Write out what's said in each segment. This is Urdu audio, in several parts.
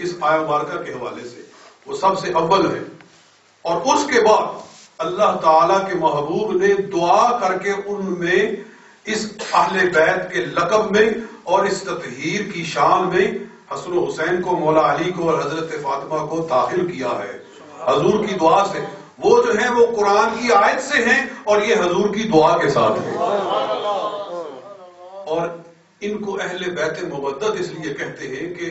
اس آیہ مبارکہ کے حوالے سے وہ سب سے اول ہے، اور اس کے بعد اللہ تعالیٰ کے محبوب نے دعا کر کے ان میں اس اہل بیت کے لقب میں اور اس تطہیر کی شان میں حسن و حسین کو، مولا علی کو اور حضرت فاطمہ کو داخل کیا ہے حضور کی دعا سے۔ وہ جو ہیں وہ قرآن کی آیت سے ہیں اور یہ حضور کی دعا کے ساتھ ہیں، اور ان کو اہل بیت مودت اس لیے کہتے ہیں کہ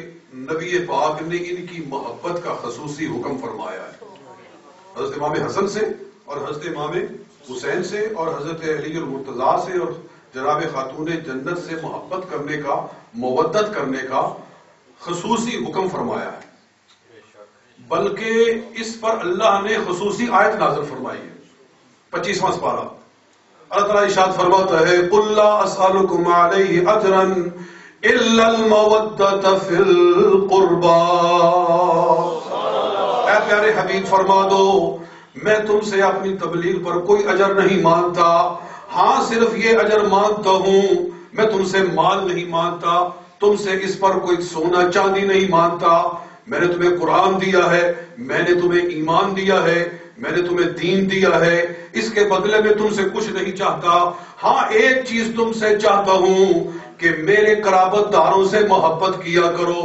نبی پاک نے ان کی محبت کا خصوصی حکم فرمایا ہے۔ حضرت امام حسن سے اور حضرت امام حسین سے اور حضرت علی المرتضیٰ سے اور جناب خاتون جنت سے محبت کرنے کا، مودت کرنے کا خصوصی حکم فرمایا ہے، بلکہ اس پر اللہ نے خصوصی آیت نازل فرمائی ہے۔ 25واں سپارہ اللہ تعالیٰ ارشاد فرماتا ہے قُلْ لَا أَسْأَلُكُمْ عَلَيْهِ أَجْرًا إِلَّا الْمَوَدَّةَ فِي الْقُرْبَى۔ اے پیارے حبیب فرما دو میں تم سے اپنی تبلیغ پر کوئی اجر نہیں مانگتا، ہاں صرف یہ اجر مانگتا ہوں، میں تم سے مال نہیں مانگتا، تم سے اس پر کوئی سونا چاندی نہیں مانگتا، میں نے تمہیں قرآن دیا ہے، میں نے تمہیں ایمان دیا ہے، میں نے تمہیں دین دیا ہے، اس کے بدلے میں تم سے کچھ نہیں چاہتا، ہاں ایک چیز تم سے چاہتا ہوں کہ میرے قرابت داروں سے محبت کیا کرو۔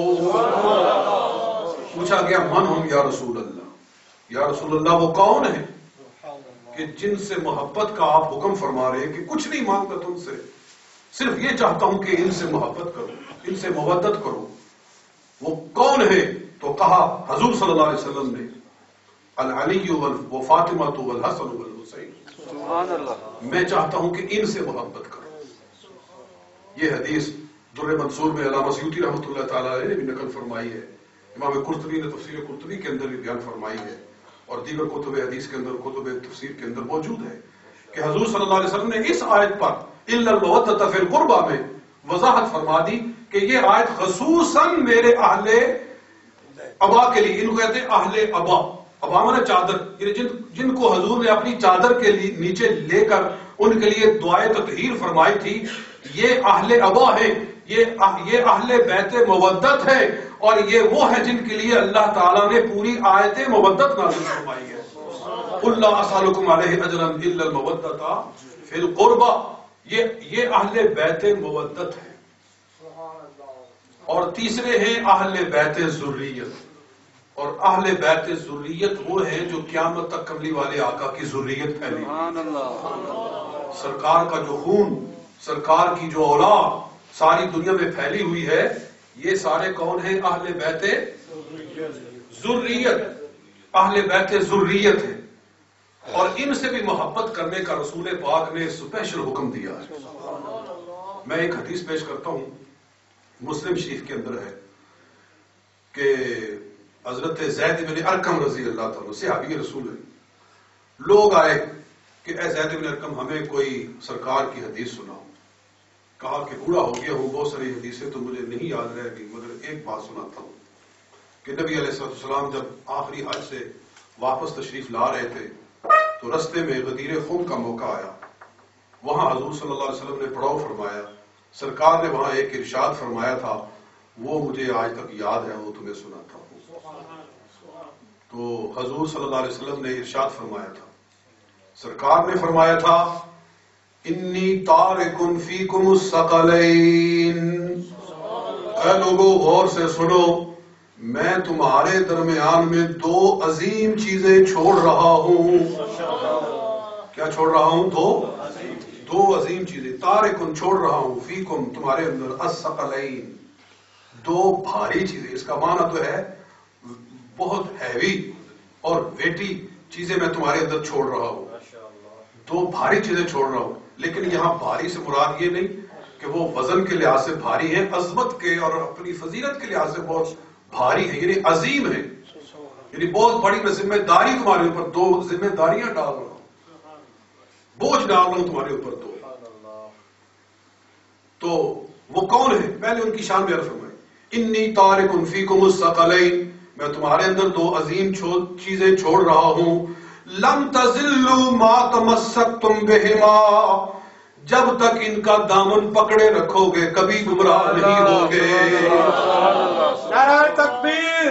پوچھا گیا من ہم یا رسول اللہ، یا رسول اللہ وہ کون ہے کہ جن سے محبت کا آپ حکم فرما رہے ہیں کہ کچھ نہیں مانگتا تم سے، صرف یہ چاہتا ہوں کہ ان سے محبت کرو، ان سے مودت کرو، وہ کون ہے؟ تو کہا حضور صلی اللہ علیہ وسلم نے العلی و فاطمہ والحسن والحسین، سبحان اللہ، میں چاہتا ہوں کہ ان سے محبت کرو۔ یہ حدیث در منصور میں علامہ سیوطی رحمۃ اللہ تعالیٰ نے بھی نقل فرمائی ہے، امام قرطبی نے تفسیر قرطبی کے اندر بھی بیان فرمائی ہے، اور دیگر کتب حدیث کے اندر، کتب تفسیر کے اندر موجود ہے کہ حضور صلی اللہ علیہ وسلم نے اس آیت پر الا المودۃ فی القربى میں وضاحت فرما دی کہ یہ آیت خصوصاً میرے اہل ابا کے لیے، ان کو کہتے ہیں اہل ابا، ابا مانا چادر، یعنی جن کو حضور نے اپنی چادر کے نیچے لے کر ان کے لیے دعائے تطہیر فرمائی تھی، یہ اہل ابا ہے، یہ اہل بیت مودت ہے، اور یہ وہ ہے جن کے لیے اللہ تعالیٰ نے پوری آیت مودت نازل فرمائی ہے۔ قُلْ لَا أَسْأَلُكُمْ عَلَيْهِ أَجْرًا إِلَّا الْمَوَدَّةَ فِي الْقُرْبَى، یہ اہل بیت مودت ہے۔ اور تیسرے ہیں اہل بیت ذریت، اور اہل بیت ذریت وہ ہیں جو قیامت تک کملی والے آقا کی ذریت پھیلی، سرکار کا جو خون، سرکار کی جو اولاد ساری دنیا میں پھیلی ہوئی ہے، یہ سارے کون ہیں؟ اہل بیت ذریت، اہل بیت ذریت ہے، اور ان سے بھی محبت کرنے کا رسول پاک نے اسپیشل حکم دیا ہے۔ میں ایک حدیث پیش کرتا ہوں، مسلم شریف کے اندر ہے کہ حضرت زید بن ارقم رضی اللہ تعالیٰ صحابی رسول ہے، لوگ آئے کہ اے زید بن ارقم ہمیں کوئی سرکار کی حدیث سناؤ۔ کہا کہ بوڑھا ہو گیا ہوں، بہت ساری حدیثیں تو مجھے نہیں یاد رہ گئی، مگر ایک بات سناتا ہوں کہ نبی علیہ السلام جب آخری حج سے واپس تشریف لا رہے تھے تو رستے میں غدیر خم کا موقع آیا، وہاں حضور صلی اللہ علیہ وسلم نے پڑاؤ فرمایا، سرکار نے وہاں ایک ارشاد فرمایا تھا، وہ مجھے آج تک یاد ہے، وہ تمہیں سناتا ہوں۔ تو حضور صلی اللہ علیہ وسلم نے ارشاد فرمایا تھا، سرکار نے فرمایا تھا انی تارک فیکم الثقلین، اے لوگوں غور سے سنو، میں تمہارے درمیان میں دو عظیم چیزیں چھوڑ رہا ہوں۔ کیا چھوڑ رہا ہوں؟ دو عظیم چیزیں، تارکن چھوڑ رہا ہوں، فیکم تمہارے اندر، الثقلین دو بھاری چیزیں، اس کا معنی تو ہے بہت ہیوی اور ویٹی چیزیں میں تمہارے اندر چھوڑ رہا ہوں، دو بھاری چیزیں چھوڑ رہا ہوں، لیکن یہاں بھاری سے مراد یہ نہیں کہ وہ وزن کے لحاظ سے بھاری ہیں، عظمت کے اور اپنی فضیلت کے لحاظ سے بہت بھاری ہے، یعنی عظیم ہے، یعنی بہت بڑی میں ذمہ داری تمہارے اوپر، دو ذمہ داریاں ڈال رہا ہوں، بوجھ ڈال رہا ہوں تمہارے اوپر دو۔ تو وہ کون ہے؟ پہلے ان کی شان بیان فرمائی، انی تارک فیکم الثقلین، میں تمہارے اندر دو عظیم چیزیں چھوڑ رہا ہوں، لم تزلوا ما تمسکتم بہما، جب تک ان کا دامن پکڑے رکھو گے کبھی گمراہ نہیں ہوگے۔ نعرہ تکبیر،